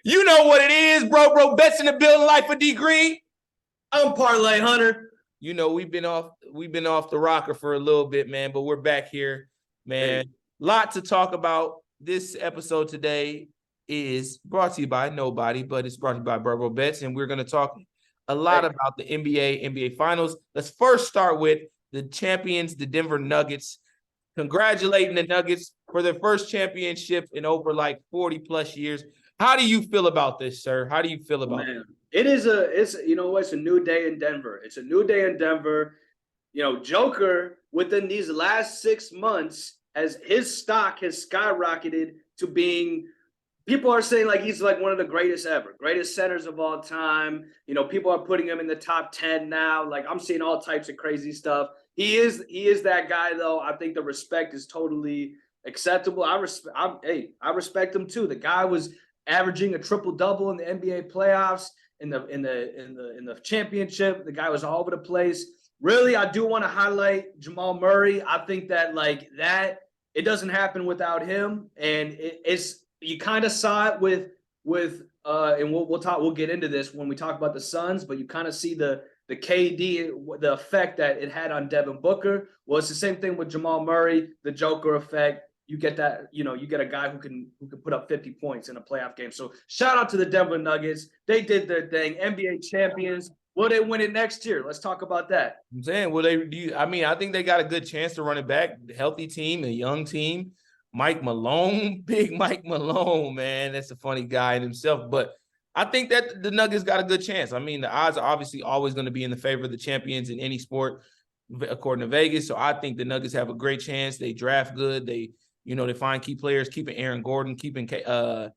You know what it is, bro. Bets in the building, life of D Green. I'm Parlay Hunter. You know, we've been off the rocker for a little bit, man, but we're back here, man. Lot to talk about. This episode today is brought to you by nobody, but it's brought to you by Bro Bets, and we're going to talk a lot about the NBA Finals. Let's first start with the champions, the Denver Nuggets. Congratulating the Nuggets for their first championship in over like 40 plus years. How do you feel about this, sir? How do you feel about it? It's a new day in Denver. It's a new day in Denver. You know, Joker within these last 6 months, as his stock has skyrocketed to being, people are saying like he's like one of the greatest ever, greatest centers of all time. You know, people are putting him in the top 10 now. Like I'm seeing all types of crazy stuff. He is that guy though. I think the respect is totally acceptable. I respect him too. The guy was averaging a triple double in the NBA playoffs, in the championship. The guy was all over the place. Really, I do want to highlight Jamal Murray. I think that it doesn't happen without him, and it's you kind of saw it with and we'll get into this when we talk about the Suns, but you kind of see the KD, the effect that it had on Devin Booker. Well, it's the same thing with Jamal Murray, the Joker effect. You get that, you get a guy who can put up 50 points in a playoff game. So shout out to the Denver Nuggets. They did their thing. NBA champions. Will they win it next year? Let's talk about that. I'm saying, I think they got a good chance to run it back. Healthy team, a young team. Mike Malone, big Mike Malone, man. That's a funny guy in himself. But I think that the Nuggets got a good chance. I mean, the odds are obviously always going to be in the favor of the champions in any sport, according to Vegas. So I think the Nuggets have a great chance. They draft good. They find key players, keeping Aaron Gordon, keeping KCP,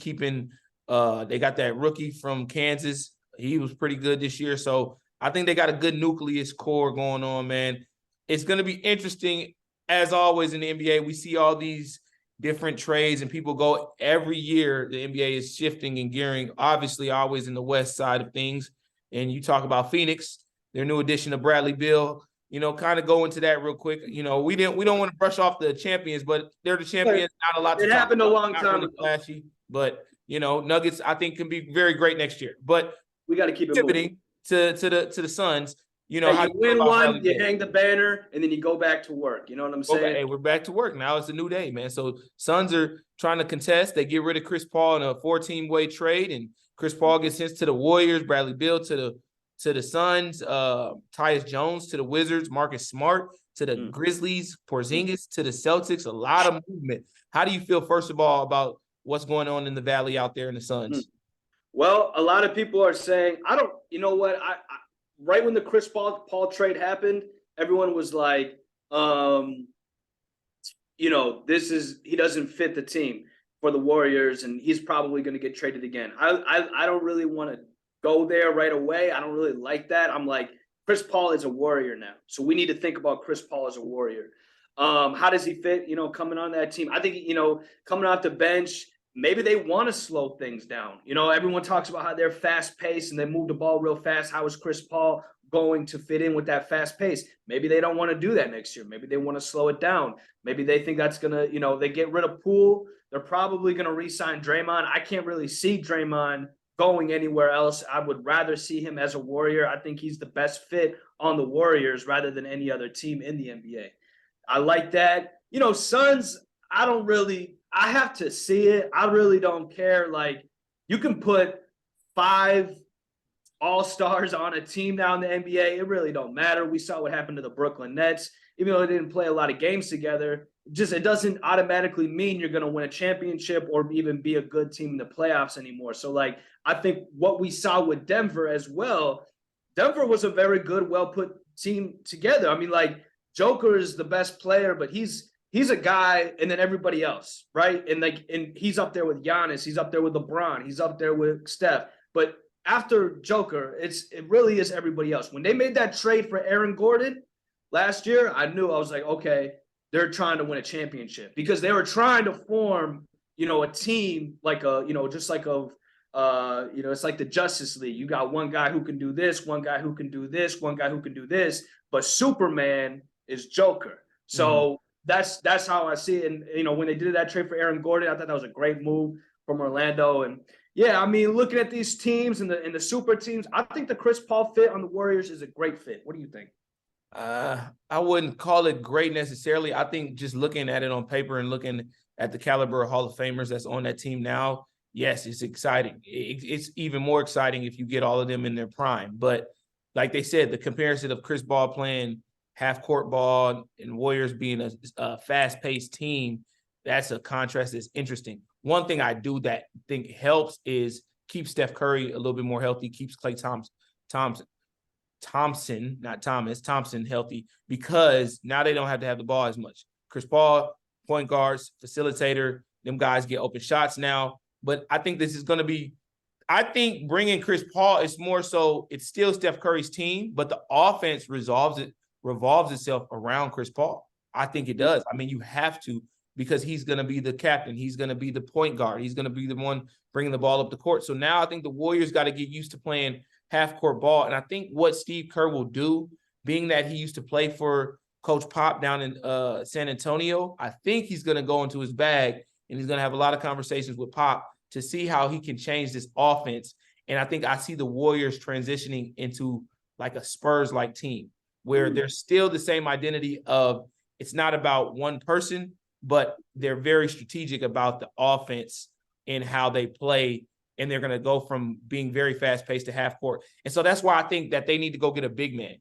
keeping they got that rookie from Kansas. He was pretty good this year. So I think they got a good nucleus core going on, man. It's going to be interesting. As always in the NBA, we see all these different trades and people go every year. The NBA is shifting and gearing, obviously always in the West side of things. And you talk about Phoenix, their new addition of Bradley Beal, kind of go into that real quick. We don't want to brush off the champions, but they're the champions. Not a lot to It happened a long time really ago. Flashy, but Nuggets I think can be very great next year. But we got to keep it moving to the Suns. How you win one, you hang the banner, and then you go back to work. You know what I'm saying? Okay, hey, we're back to work now. It's a new day, man. So Suns are trying to contest. They get rid of Chris Paul in a 14-way trade, and Chris Paul gets sent to the Warriors. Bradley Beal to the Suns. Tyus Jones to the Wizards. Marcus Smart to the Grizzlies. Porzingis to the Celtics. A lot of movement. How do you feel, first of all, about what's going on in the Valley out there in the Suns? Well, a lot of people are saying, right when the Chris Paul trade happened, everyone was like, he doesn't fit the team for the Warriors, and he's probably going to get traded again. I don't really want to go there right away. I don't really like that. I'm like, Chris Paul is a Warrior now, so we need to think about Chris Paul as a Warrior. How does he fit, coming on that team? I think, coming off the bench, maybe they want to slow things down. Everyone talks about how they're fast paced and they move the ball real fast. How is Chris Paul going to fit in with that fast pace? Maybe they don't want to do that next year. Maybe they want to slow it down. Maybe they think that's going to, they get rid of Poole. They're probably going to re-sign Draymond. I can't really see Draymond going anywhere else. I would rather see him as a Warrior. I think he's the best fit on the Warriors rather than any other team in the NBA. I like that. Suns, I have to see it. I really don't care. Like, you can put 5 all-stars on a team now in the NBA. It really don't matter. We saw what happened to the Brooklyn Nets. Even though they didn't play a lot of games together, it doesn't automatically mean you're going to win a championship or even be a good team in the playoffs anymore. So, I think what we saw with Denver as well, Denver was a very good, well-put team together. I mean, Joker is the best player, but he's a guy, and then everybody else, right? And he's up there with Giannis, he's up there with LeBron, he's up there with Steph. But after Joker, it really is everybody else. When they made that trade for Aaron Gordon last year, I was like, okay, they're trying to win a championship, because they were trying to form, a team it's like the Justice League. You got one guy who can do this, one guy who can do this, one guy who can do this, but Superman is Joker. So that's how I see it. And when they did that trade for Aaron Gordon, I thought that was a great move. from Orlando. And yeah, I mean, looking at these teams and the super teams, I think the Chris Paul fit on the Warriors is a great fit. What do you think? I wouldn't call it great necessarily. I think just looking at it on paper and looking at the caliber of Hall of Famers that's on that team now, yes, it's exciting. It's even more exciting if you get all of them in their prime. But like they said, the comparison of Chris Paul playing half-court ball and Warriors being a fast-paced team, that's a contrast that's interesting. One thing I do that think helps is keep Steph Curry a little bit more healthy, keeps Klay Thompson healthy, because now they don't have to have the ball as much. Chris Paul, point guards, facilitator, them guys get open shots now. But I think this is going to be, I think bringing Chris Paul is more so, it's still Steph Curry's team, but the offense revolves itself around Chris Paul. I think it does. I mean, you have to, because he's going to be the captain. He's going to be the point guard. He's going to be the one bringing the ball up the court. So now I think the Warriors got to get used to playing half-court ball. And I think what Steve Kerr will do, being that he used to play for Coach Pop down in San Antonio, I think he's going to go into his bag and he's going to have a lot of conversations with Pop to see how he can change this offense. And I think I see the Warriors transitioning into like a Spurs-like team where there's still the same identity of it's not about one person, but they're very strategic about the offense and how they play. And they're going to go from being very fast-paced to half-court. And so that's why I think that they need to go get a big man.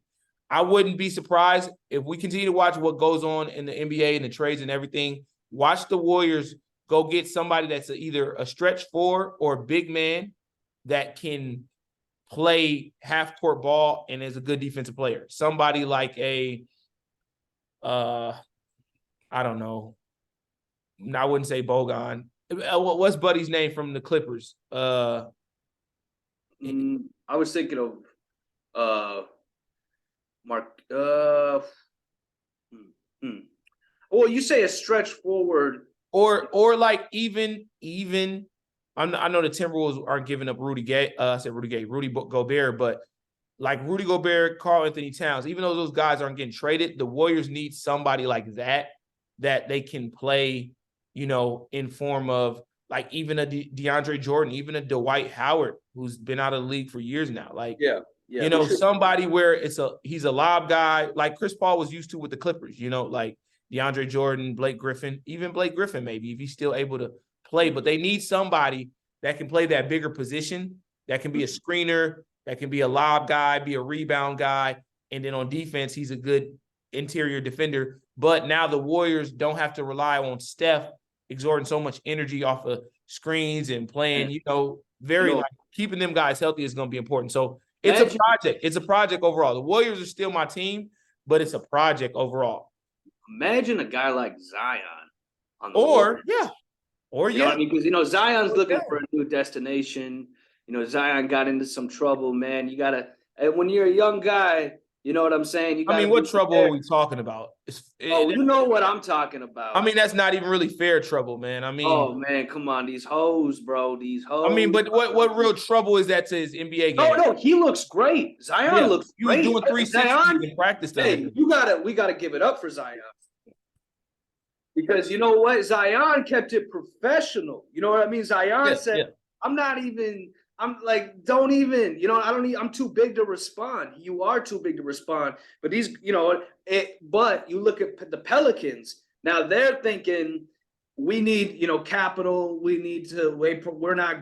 I wouldn't be surprised if we continue to watch what goes on in the NBA and the trades and everything. Watch the Warriors go get somebody that's either a stretch four or a big man that can play half-court ball and is a good defensive player. Somebody like I don't know. I wouldn't say Bogan. What's Buddy's name from the Clippers? I was thinking of Mark. Well, you say a stretch forward, or like even. I know the Timberwolves aren't giving up Rudy Gobert, but like Rudy Gobert, Karl Anthony Towns. Even though those guys aren't getting traded, the Warriors need somebody like that they can play, in form of like even a DeAndre Jordan, even a Dwight Howard, who's been out of the league for years now. Like, somebody where he's a lob guy, like Chris Paul was used to with the Clippers, like DeAndre Jordan, Blake Griffin, maybe if he's still able to play. But they need somebody that can play that bigger position, that can be a screener, that can be a lob guy, be a rebound guy. And then on defense, he's a good interior defender. But now the Warriors don't have to rely on Steph exerting so much energy off of screens and playing, keeping them guys healthy is going to be important. So it's a project. It's a project overall. The Warriors are still my team, but it's a project overall. Imagine a guy like Zion on the Warriors. Because Zion's looking for a new destination. Zion got into some trouble, man. You gotta, when you're a young guy, you know what I'm saying? What trouble are we talking about? You know what I'm talking about. That's not even really fair trouble, man. Oh man, come on, these hoes, bro, these hoes. But what real trouble is that to his NBA game? No, he looks great. Zion looks great. He was doing 360 in practice. Hey, we gotta give it up for Zion. Because you know what? Zion kept it professional. You know what I mean? Zion said, I'm don't even, I'm too big to respond. You are too big to respond. But but you look at the Pelicans, now they're thinking we need, capital. We need to wait. We're not,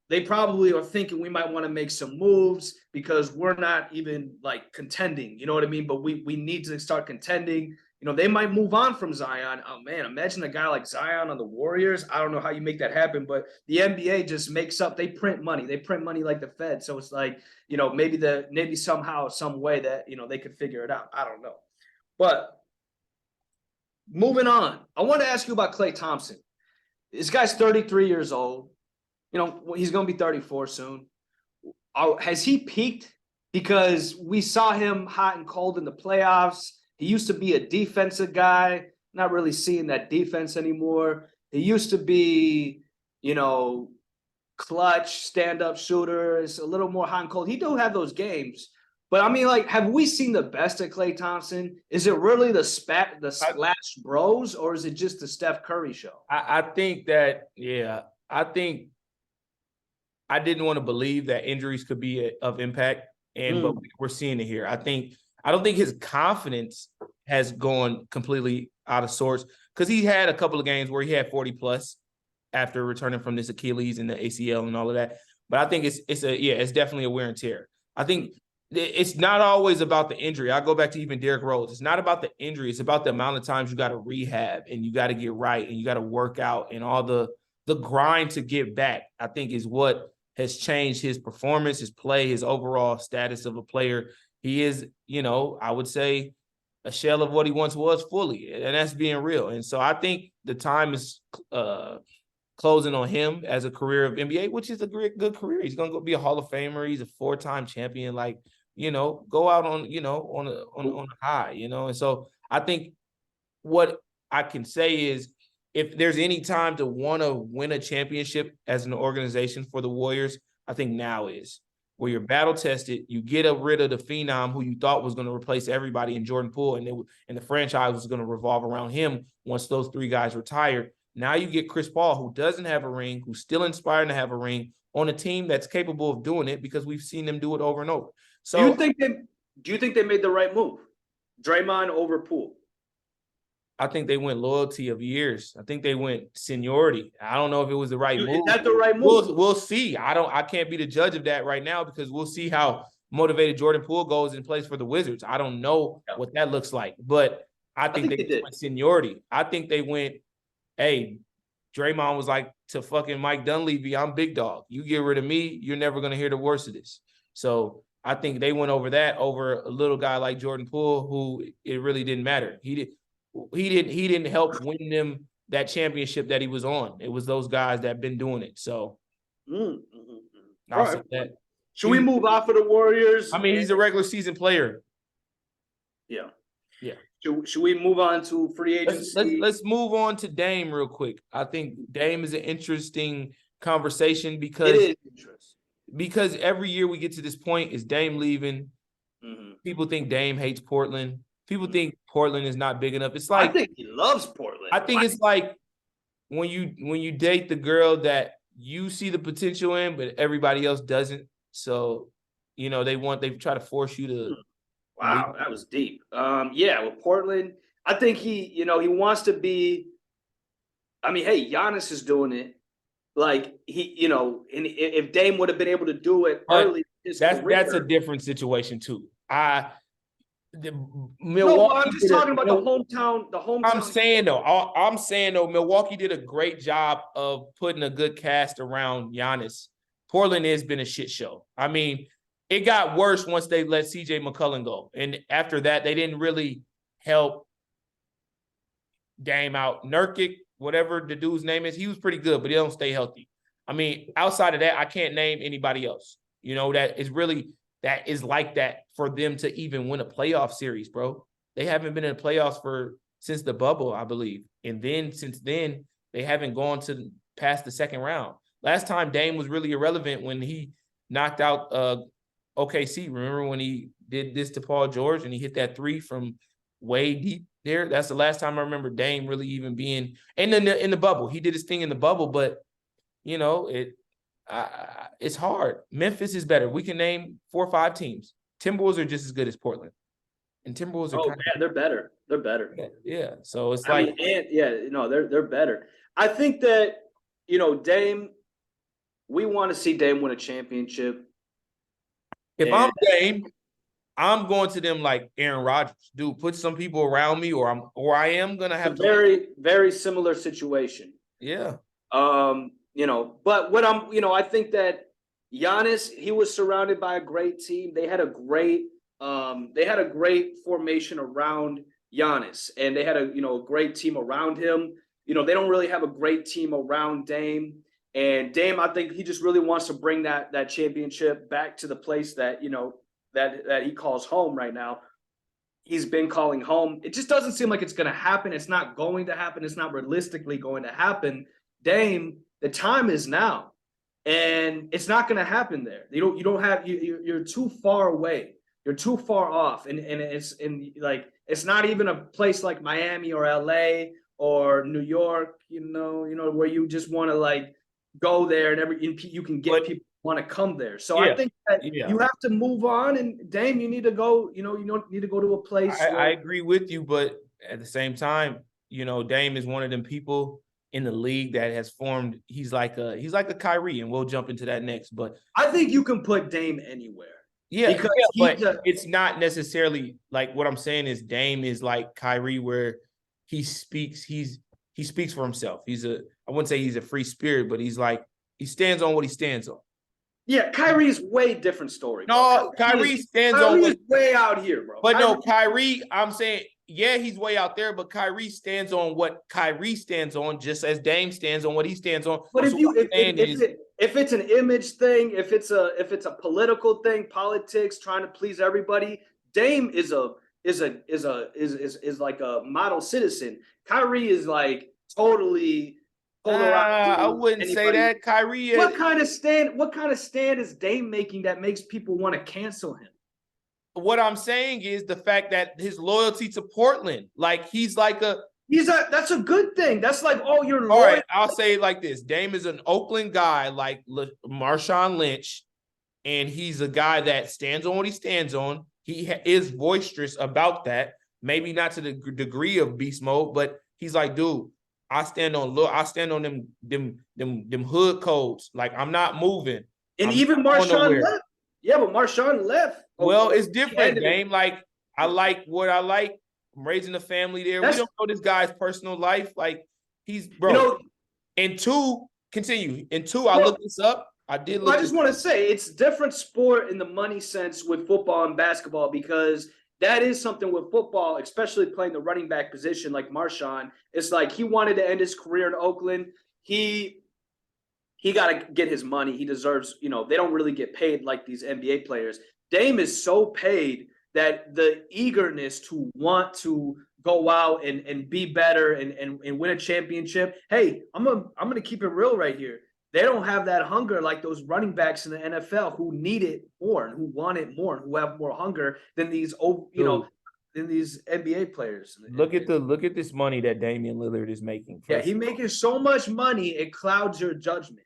they probably are thinking we might want to make some moves because we're not even like contending. You know what I mean? But we need to start contending. They might move on from Zion. Oh, man, imagine a guy like Zion on the Warriors. I don't know how you make that happen, but the NBA just makes up. They print money. They print money like the Fed. So it's like, maybe somehow, some way that, they could figure it out. I don't know. But moving on, I want to ask you about Klay Thompson. This guy's 33 years old. He's going to be 34 soon. Has he peaked? Because we saw him hot and cold in the playoffs. He used to be a defensive guy, not really seeing that defense anymore. He used to be, clutch, stand-up shooter. It's a little more hot and cold. He do have those games, But I mean, like, have we seen the best of Klay Thompson? Is it really the Splash Bros, or is it just the Steph Curry show? I think that, yeah, I think I didn't want to believe that injuries could be of impact, but we're seeing it here. I don't think his confidence has gone completely out of sorts, because he had a couple of games where he had 40 plus after returning from this Achilles and the ACL and all of that. But I think it's definitely a wear and tear. I think it's not always about the injury. I go back to even Derrick Rose. It's not about the injury. It's about the amount of times you got to rehab and you got to get right and you got to work out, and all the grind to get back, I think, is what has changed his performance, his play, his overall status of a player. He is, I would say, a shell of what he once was fully, and that's being real. And so I think the time is closing on him as a career of NBA, which is a good career. He's going to go be a Hall of Famer. He's a 4-time champion. Like, go out on, on a high, And so I think what I can say is, if there's any time to want to win a championship as an organization for the Warriors, I think now is, where you're battle tested. You get rid of the phenom who you thought was going to replace everybody in Jordan Poole, and the franchise was going to revolve around him once those three guys retired. Now you get Chris Paul, who doesn't have a ring, who's still inspired to have a ring, on a team that's capable of doing it, because we've seen them do it over and over. So do you think they made the right move? Draymond over Poole? I think they went loyalty of years. I think they went seniority. I don't know if it was the right move. Is that the right move? We'll see. I can't be the judge of that right now, because we'll see how motivated Jordan Poole goes and plays for the Wizards. I don't know what that looks like, but I think they went seniority. I think they went, hey, Draymond was like to fucking Mike Dunleavy, I'm big dog. You get rid of me, you're never going to hear the worst of this. So I think they went over that over a little guy like Jordan Poole, who it really didn't matter. He didn't help win them that championship that he was on. It was those guys that have been doing it. So I'll say that. Should we move off of the Warriors? I mean, he's a regular season player. Yeah. Yeah. Should we move on to free agency? Let's move on to Dame real quick. I think Dame is an interesting conversation, because every year we get to this point, is Dame leaving? People think Dame hates Portland. People think Portland is not big enough. It's like, I think he loves Portland. I think it's like when you date the girl that you see the potential in, but everybody else doesn't. So, they try to force you to. Wow, that was deep. With Portland, I think he wants to be. I mean, hey, Giannis is doing it. Like, he, and if Dame would have been able to do it early, that's a different situation too. Milwaukee. I'm just talking about the hometown. I'm saying though, Milwaukee did a great job of putting a good cast around Giannis. Portland has been a shit show. I mean, it got worse once they let CJ McCollum go, and after that, they didn't really help Dame out. Nurkic, whatever the dude's name is, he was pretty good, but he don't stay healthy. I mean, outside of that, I can't name anybody else. That is like that for them to even win a playoff series, bro. They haven't been in the playoffs since the bubble, I believe. And then since then, they haven't gone past the second round. Last time Dame was really irrelevant when he knocked out OKC. Remember when he did this to Paul George and he hit that three from way deep there? That's the last time I remember Dame really even being in the bubble. He did his thing in the bubble, but it's hard. Memphis is better. We can name 4 or 5 teams. Timberwolves are just as good as Portland, and Timberwolves are they're better. They're better. Yeah. So it's they're better. I think that Dame. We want to see Dame win a championship. If I'm Dame, I'm going to them like Aaron Rodgers. Dude, put some people around me, or I am gonna have very, very similar situation. Yeah. But what I think that Giannis, he was surrounded by a great team. They had a great formation around Giannis, and they had a great team around him. They don't really have a great team around Dame. And Dame, I think he just really wants to bring that championship back to the place that that he calls home right now. He's been calling home. It just doesn't seem like it's going to happen. It's not going to happen. It's not realistically going to happen. Dame, the time is now, and it's not going to happen there. You're too far away You're too far off, and it's not even a place like Miami or LA or New York, where you just want to like go there and you can get people who want to come there. So I think that you have to move on, and Dame, you need to go. You don't need to go to a place. I agree with you, but at the same time, Dame is one of them people in the league that has formed. He's like a Kyrie, and we'll jump into that next. But I think you can put Dame anywhere. Because but it's not necessarily like what I'm saying is Dame is like Kyrie, where he speaks for himself. I wouldn't say he's a free spirit, but he's like he stands on what he stands on. Yeah, Kyrie's way different story. No, Kyrie stands on what, way out here, bro. But no, Kyrie, I'm saying, yeah, he's way out there, but Kyrie stands on what Kyrie stands on, just as Dame stands on what he stands on. But if it's an image thing, if it's a political thing, politics, trying to please everybody, Dame is like a model citizen. Kyrie is like totally polarized. I wouldn't say that. Kyrie. What kind of stand is Dame making that makes people want to cancel him? What I'm saying is the fact that his loyalty to Portland, like that's a good thing. That's like, oh, you're loyal. All right, I'll say it like this. Dame is an Oakland guy like Marshawn Lynch, and he's a guy that stands on what he stands on. He is boisterous about that. Maybe not to the degree of beast mode, but he's like, dude, I stand on them hood codes. Like, I'm not moving. And even Marshawn left. Yeah, but Marshawn left. Well, it's different, Dame. Like, I like what I like. I'm raising a family there. We don't know this guy's personal life. Like, he's bro. And two, continue. And two, I looked this up. I just want to say it's different sport in the money sense with football and basketball, because that is something with football, especially playing the running back position like Marshawn. It's like he wanted to end his career in Oakland. He got to get his money. He deserves, they don't really get paid like these NBA players. Dame is so paid that the eagerness to want to go out and be better and win a championship. Hey, I'm gonna keep it real right here. They don't have that hunger like those running backs in the NFL who need it more and who want it more and who have more hunger than these than these NBA players. Look at this money that Damian Lillard is making. Yeah, he's making so much money it clouds your judgment.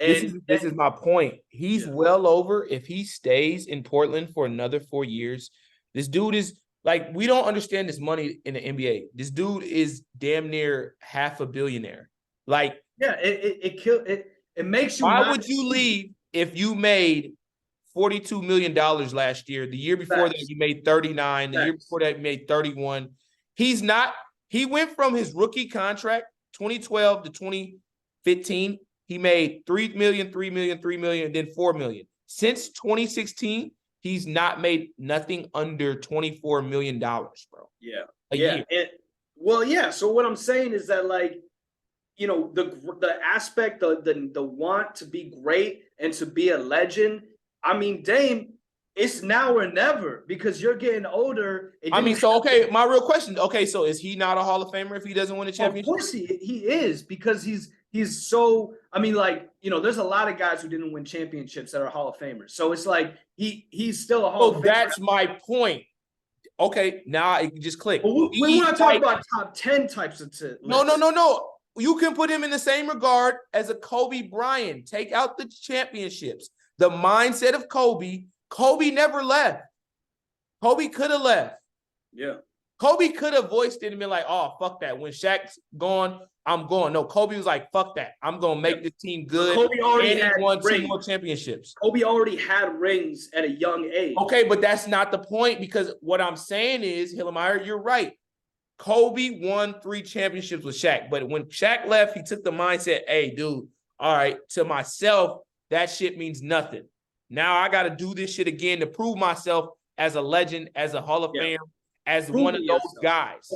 And this is my point. He's well over, if he stays in Portland for another 4 years. This dude is like, we don't understand this money in the NBA. This dude is damn near half a billionaire. Like, yeah, it makes you. Why would you leave if you made $42 million last year? The year before that, you made 39. The year before that, you made 31. He went from his rookie contract, 2012 to 2015. He made $3 million, $3 million, $3 million, then $4 million. Since 2016, he's not made nothing under $24 million, bro. Yeah. A year. So what I'm saying is that, like, the aspect, the want to be great and to be a legend. I mean, Dame, it's now or never, because you're getting older. My real question. Okay, so is he not a Hall of Famer if he doesn't win a championship? Of course he is, because he's so. I mean, like, there's a lot of guys who didn't win championships that are Hall of Famers. So it's like he's still a Hall of Famer. That's my point. Okay, now it just clicked. Well, we want to talk about top 10 types of lists. No. You can put him in the same regard as a Kobe Bryant. Take out the championships. The mindset of Kobe. Kobe never left. Kobe could have left. Yeah. Kobe could have voiced it and been like, oh, fuck that. When Shaq's gone, I'm going. No, Kobe was like, fuck that. I'm going to make this team good. Kobe already had won 2 more championships. Kobe already had rings at a young age. Okay, but that's not the point, because what I'm saying is, Hillemeyer, you're right. Kobe won 3 championships with Shaq. But when Shaq left, he took the mindset, hey, dude, all right, to myself, that shit means nothing. Now I got to do this shit again to prove myself as a legend, as a Hall of Famer, as one of those guys.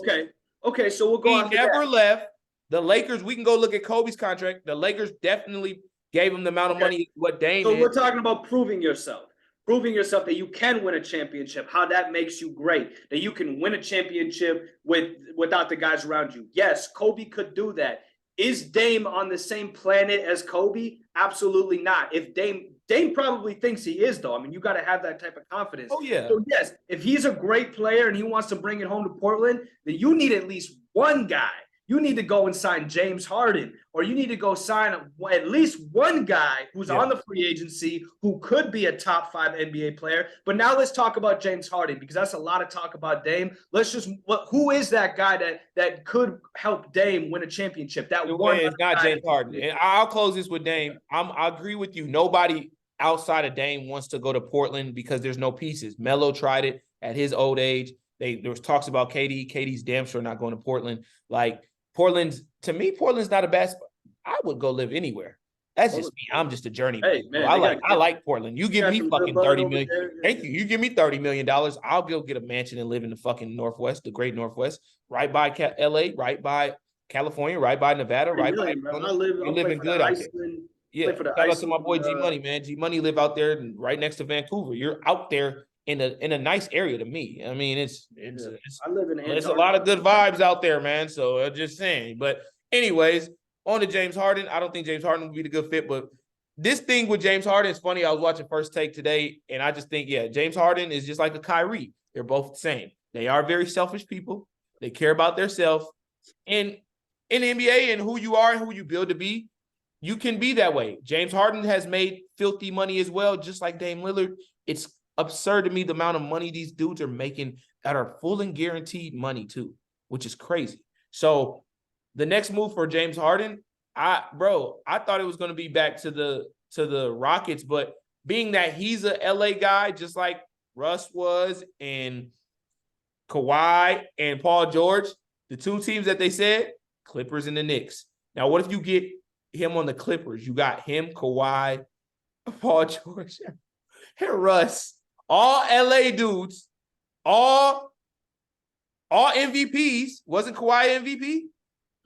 Okay, so we'll go. He never left. The Lakers, we can go look at Kobe's contract. The Lakers definitely gave him the amount of money what Dame So we're talking about proving yourself that you can win a championship, how that makes you great, that you can win a championship without the guys around you. Yes, Kobe could do that. Is Dame on the same planet as Kobe? Absolutely not. If Dame probably thinks he is, though. I mean, you got to have that type of confidence. Oh yeah. So yes, if he's a great player and he wants to bring it home to Portland, then you need at least one guy. You need to go and sign James Harden, or you need to go sign at least one guy who's on the free agency who could be a top 5 NBA player. But now let's talk about James Harden, because that's a lot of talk about Dame. Let's just, who is that guy that could help Dame win a championship? That one. It's not James Harden. And I'll close this with Dame. I agree with you. Nobody outside of Dame wants to go to Portland because there's no pieces. Melo tried it at his old age. There was talks about KD. KD's damn sure not going to Portland. Like, Portland's not a bad spot. I would go live anywhere. That's just me. I'm just a journeyman. Hey, man, I like Portland. You give me fucking $30 million. Thank you. You give me $30 million. I'll go get a mansion and live in the fucking Northwest, the great Northwest, right by LA, right by California, right by Nevada, right by. You're living good out there. Yeah, shout out to my boy G Money, man. G Money live out there right next to Vancouver. You're out there in a nice area to me. I mean, I live in there's a lot of good vibes out there, man. So I'm just saying. But anyways, on to James Harden. I don't think James Harden would be the good fit, but this thing with James Harden is funny. I was watching First Take today, and I just think, James Harden is just like a Kyrie. They're both the same. They are very selfish people. They care about themselves. And in the NBA and who you are and who you build to be, you can be that way. James Harden has made filthy money as well, just like Dame Lillard. It's absurd to me the amount of money these dudes are making that are full and guaranteed money too, which is crazy. So the next move for James Harden, I thought it was going to be back to the Rockets, but being that he's a LA guy, just like Russ was and Kawhi and Paul George, the two teams that they said, Clippers and the Knicks. Now, what if you get him on the Clippers? You got him, Kawhi, Paul George, and Russ. All LA dudes, all MVPs. Wasn't Kawhi MVP?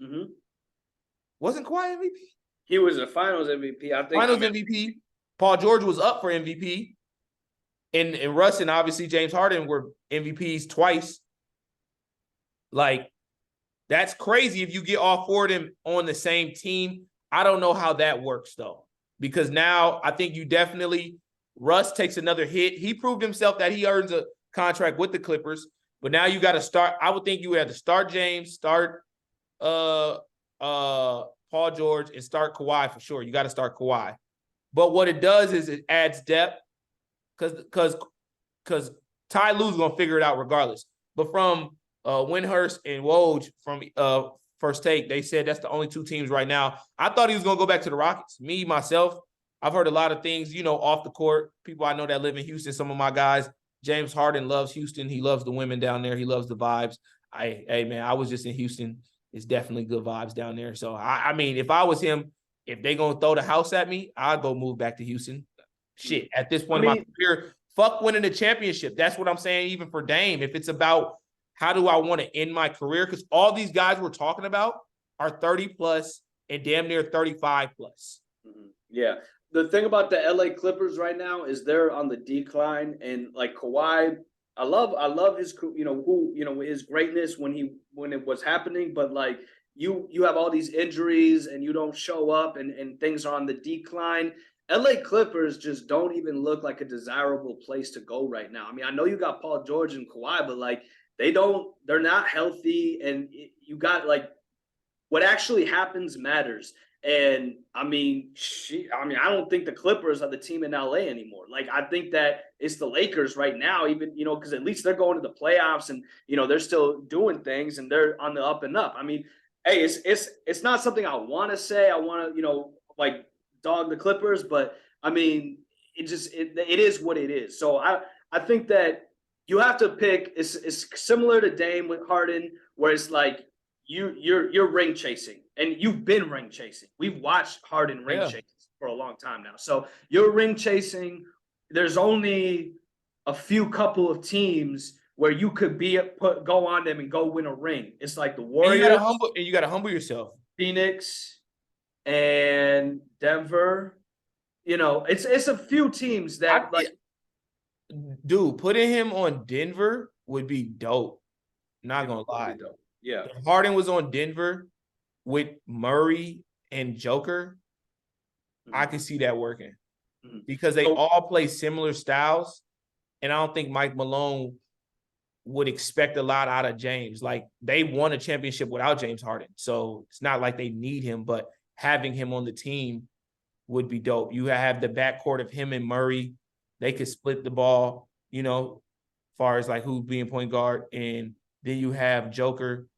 Mm-hmm. Wasn't Kawhi MVP? He was a Finals MVP. I think. Finals MVP. Paul George was up for MVP. And Russ and obviously James Harden were MVPs twice. Like, that's crazy if you get all 4 of them on the same team. I don't know how that works, though, because now I think you definitely – Russ takes another hit. He proved himself that he earns a contract with the Clippers, but now you got to start. I would think you would have to start James, start Paul George, and start Kawhi for sure. You got to start Kawhi. But what it does is it adds depth because Ty Lue's going to figure it out regardless. But from Windhurst and Woj from First Take, they said that's the only 2 teams right now. I thought he was going to go back to the Rockets. Me, myself, I've heard a lot of things, off the court. People I know that live in Houston, some of my guys. James Harden loves Houston. He loves the women down there. He loves the vibes. Hey, man, I was just in Houston. It's definitely good vibes down there. So, I mean, if I was him, if they going to throw the house at me, I'd go move back to Houston. Shit, at this point in my career, fuck winning the championship. That's what I'm saying, even for Dame. If it's about how do I want to end my career, because all these guys we're talking about are 30-plus and damn near 35-plus. Mm-hmm. Yeah. The thing about the LA Clippers right now is they're on the decline, and like Kawhi, I love his his greatness when it was happening, but like you have all these injuries and you don't show up and things are on the decline. LA Clippers just don't even look like a desirable place to go right now. I mean, I know you got Paul George and Kawhi, but like they're not healthy, and you got like what actually happens matters. And I mean, I don't think the Clippers are the team in LA anymore. Like, I think that it's the Lakers right now, even, because at least they're going to the playoffs and, they're still doing things and they're on the up and up. I mean, hey, it's not something I want to say. I want to, like dog the Clippers, but I mean, it is what it is. So I think that you have to pick. It's similar to Dame with Harden, where it's like you're ring chasing. And you've been ring chasing. We've watched Harden ring chasing for a long time now. So you're ring chasing. There's only a few couple of teams where you could go on them and go win a ring. It's like the Warriors. And you gotta humble yourself. Phoenix and Denver. It's a few teams that dude, putting him on Denver would be dope. Not gonna lie. Yeah. If Harden was on Denver, with Murray and Joker, I can see that working because they all play similar styles. And I don't think Mike Malone would expect a lot out of James. Like, they won a championship without James Harden. So it's not like they need him, but having him on the team would be dope. You have the backcourt of him and Murray. They could split the ball, you know, as far as like who's being point guard. And then you have Joker.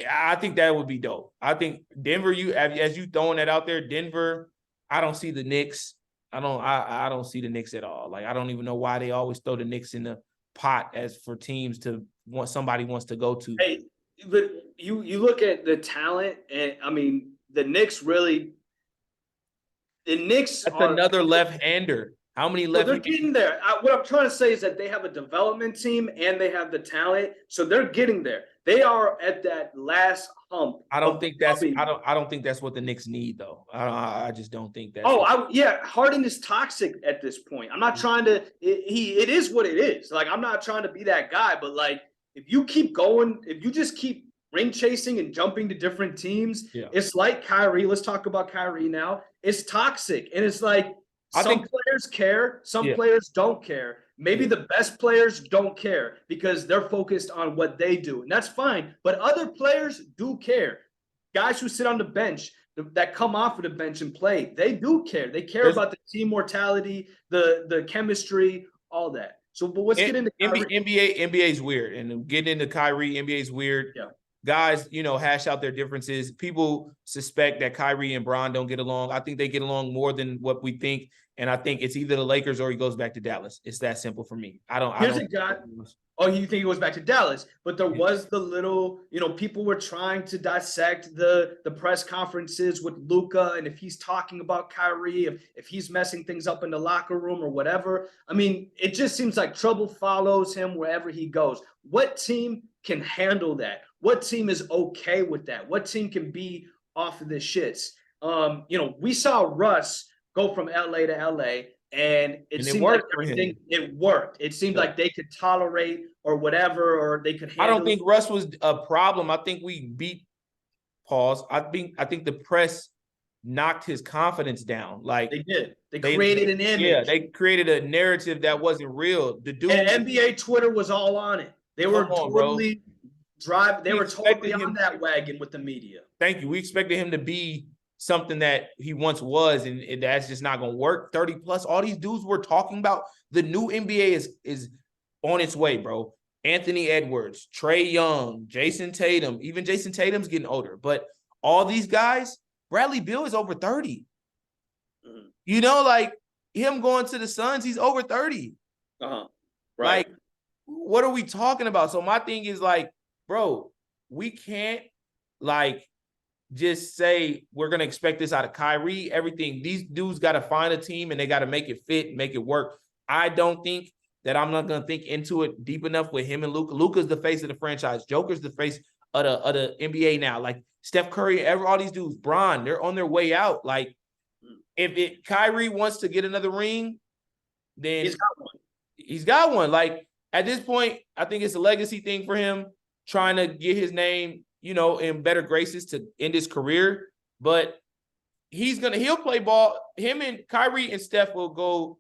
I think that would be dope. I think Denver, as you throwing that out there, Denver, I don't see the Knicks. I don't see the Knicks at all. Like, I don't even know why they always throw the Knicks in the pot as for teams to want somebody wants to go to. Hey, but you look at the talent, and I mean the Knicks really. The Knicks That's are another left-hander. How many left? They're getting there. What I'm trying to say is that they have a development team and they have the talent, so they're getting there. They are at that last hump. I don't think that's what the Knicks need, though. I just don't think that's. Harden is toxic at this point. I'm not trying to. It is what it is. Like, I'm not trying to be that guy, but like, if you keep going, if you just keep ring chasing and jumping to different teams, it's like Kyrie. Let's talk about Kyrie now. It's toxic, and it's like. Some players care, some players don't care. Maybe the best players don't care because they're focused on what they do, and that's fine. But other players do care. Guys who sit on the bench, that come off of the bench and play, they do care. They care about the team mortality, the chemistry, all that. So, but let's get into Kyrie. NBA is weird, and getting into Kyrie, NBA is weird. Yeah. Guys, hash out their differences. People suspect that Kyrie and Bron don't get along. I think they get along more than what we think. And I think it's either the Lakers or he goes back to Dallas. It's that simple for me. Here's a guy. Oh, you think he goes back to Dallas? But there was the little, people were trying to dissect the press conferences with Luka, and if he's talking about Kyrie, if he's messing things up in the locker room or whatever. I mean, it just seems like trouble follows him wherever he goes. What team can handle that? What team is okay with that? What team can be off of the shits? We saw Russ go from LA to LA, and it seemed like everything it worked. It seemed like they could tolerate or whatever, or they could handle. I don't think Russ was a problem. I think we beat pause. I think the press knocked his confidence down. Like, they did. They created an image. Yeah, they created a narrative that wasn't real. The dude, and NBA Twitter was all on it. They were totally on that wagon with the media. Thank you. We expected him to be something that he once was, and that's just not going to work. 30 plus, all these dudes we're talking about, the new NBA is on its way, bro. Anthony Edwards, Trae Young, Jason Tatum, even Jason Tatum's getting older, but all these guys, Bradley Beal is over 30. Like him going to the Suns, he's over 30. Right. Like, what are we talking about? So my thing is like, bro, we can't like just say we're going to expect this out of Kyrie, everything. These dudes got to find a team and they got to make it fit, make it work. I don't think that I'm not going to think into it deep enough with him and Luka. Luka's the face of the franchise. Joker's the face of the NBA now. Like Steph Curry, all these dudes, Bron, they're on their way out. Like if Kyrie wants to get another ring, then he's got one. Like at this point, I think it's a legacy thing for him, trying to get his name, in better graces to end his career. But he'll play ball. Him and Kyrie and Steph will go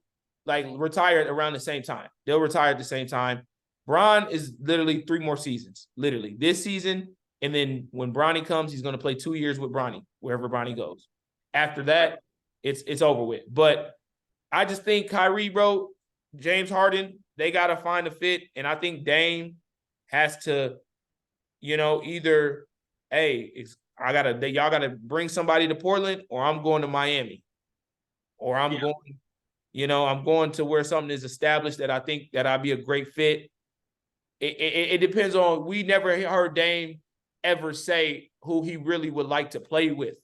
retire around the same time. They'll retire at the same time. Bron is literally 3 more seasons, literally this season. And then when Bronny comes, he's going to play 2 years with Bronny, wherever Bronny goes. After that, it's over with. But I just think Kyrie, bro, James Harden, they got to find a fit. And I think Dame has to, either, hey, y'all got to bring somebody to Portland, or I'm going to Miami, or I'm going to where something is established that I think that I'd be a great fit. It depends on, we never heard Dame ever say who he really would like to play with.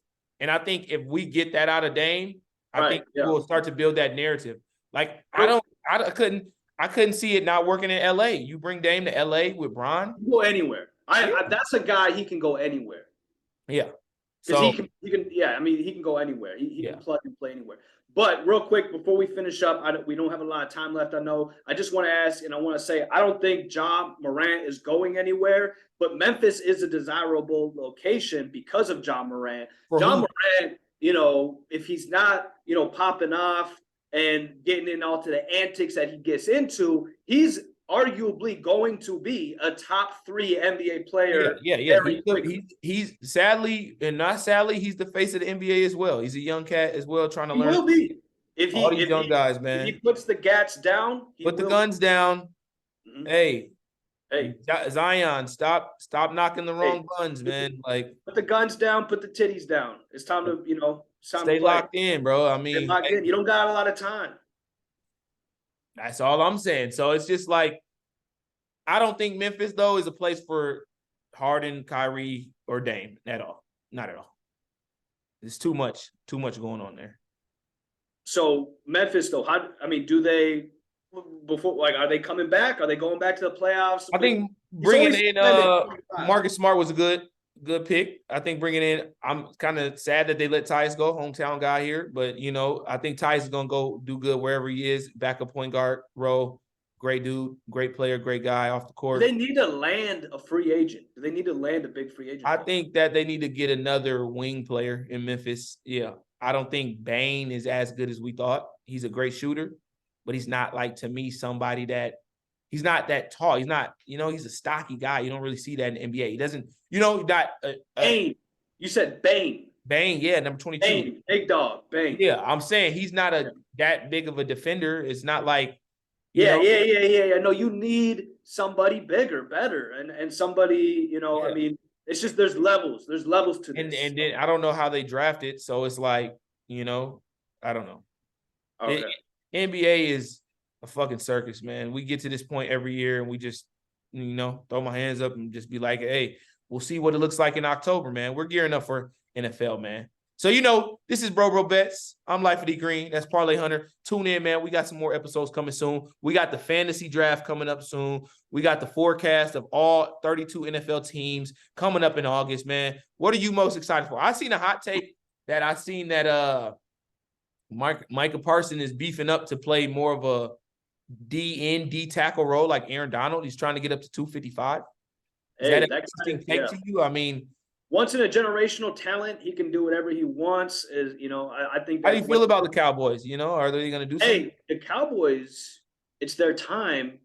And I think if we get that out of Dame, I think we'll start to build that narrative. Like, I couldn't see it not working in LA. You bring Dame to LA with Bron. Go anywhere. That's a guy, he can go anywhere. Yeah. Because So he can, yeah. I mean, he can go anywhere. He yeah, can plug and play anywhere. But real quick, before we finish up, we don't have a lot of time left. I know. I just want to ask, and I want to say, I don't think Ja Morant is going anywhere, but Memphis is a desirable location because of Ja Morant. for Ja who? Morant, if he's not, popping off and getting in all to the antics that he gets into, he's arguably going to be a top 3 NBA Yeah, player yeah, yeah. very quickly. He's sadly and not sadly, he's the face of the NBA as well. He's a young cat as well, trying to He learn. will be. If he All these if young he guys, if he man, puts the gats down, he put the will be. guns down. Mhm. Hey, Hey, Zion, stop knocking the hey, wrong guns, man. Like, put the guns down, put the titties down. It's time to, it's time to stay play. locked in, bro. I Get mean, locked in. You don't got a lot of time. that's all I'm saying. So it's just like, I don't think Memphis though is a place for Harden, Kyrie, or Dame at all. Not at all. It's too much going on there. So Memphis, though, do they before are they coming back? Are they going back to the playoffs? I think He's bringing only in spending 25. Marcus Smart was a good pick. I think bringing in, I'm kind of sad that they let Tyus go, hometown guy here, but I think Tyus is gonna go do good wherever he is, backup point guard role. Great dude, great player, great guy off the Do court. they need to land a free agent? Do they need to land a big free agent? I think that they need to get another wing player in Memphis. Yeah. I don't think Bane is as good as we thought. He's a great shooter, but he's not, like, to me, somebody that he's not that tall. He's not, he's a stocky guy. You don't really see that in the NBA. He doesn't, not Bane. You said Bane. Bane, yeah, number 22. Bane, big dog, Bane. Yeah, I'm saying he's not that big of a defender. It's not like, Yeah. No, you need somebody bigger, better, and somebody, yeah. it's just there's levels. There's levels to this. And then I don't know how they drafted, so it's like, I don't know. Okay. NBA is a fucking circus, man. We get to this point every year and we just, throw my hands up and just be like, hey, we'll see what it looks like in October, man. We're gearing up for NFL, man. So, this is Bro Bets. I'm Life of D Green. That's Parlay Hunter. Tune in, man. We got some more episodes coming soon. We got the fantasy draft coming up soon. We got the forecast of all 32 NFL teams coming up in August, man. What are you most excited for? I seen a hot take that Micah Parsons is beefing up to play more of a D tackle role like Aaron Donald. He's trying to get up to 255. Is that an interesting take to you? I mean, once in a generational talent, he can do whatever he wants. I think. How do you feel about the Cowboys? Are they going to do something? Hey, the Cowboys, it's their time,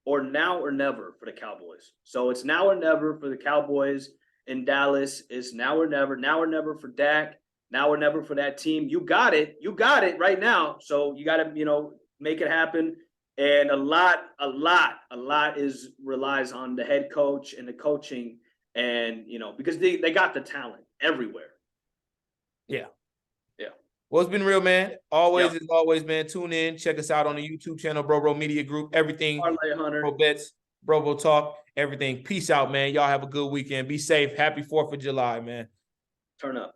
or now or never for the Cowboys. So it's now or never for the Cowboys in Dallas. It's now or never for Dak. Now or never for that team. You got it right now. So you got to, make it happen. And a lot relies on the head coach and the coaching, and because they got the talent everywhere. Yeah. Well, it's been real, man. As always, man. Tune in, check us out on the YouTube channel, Bro Media Group. Everything, Parlay Hunter, Bro Bets, Bro Talk, everything. Peace out, man. Y'all have a good weekend. Be safe. Happy 4th of July, man. Turn up.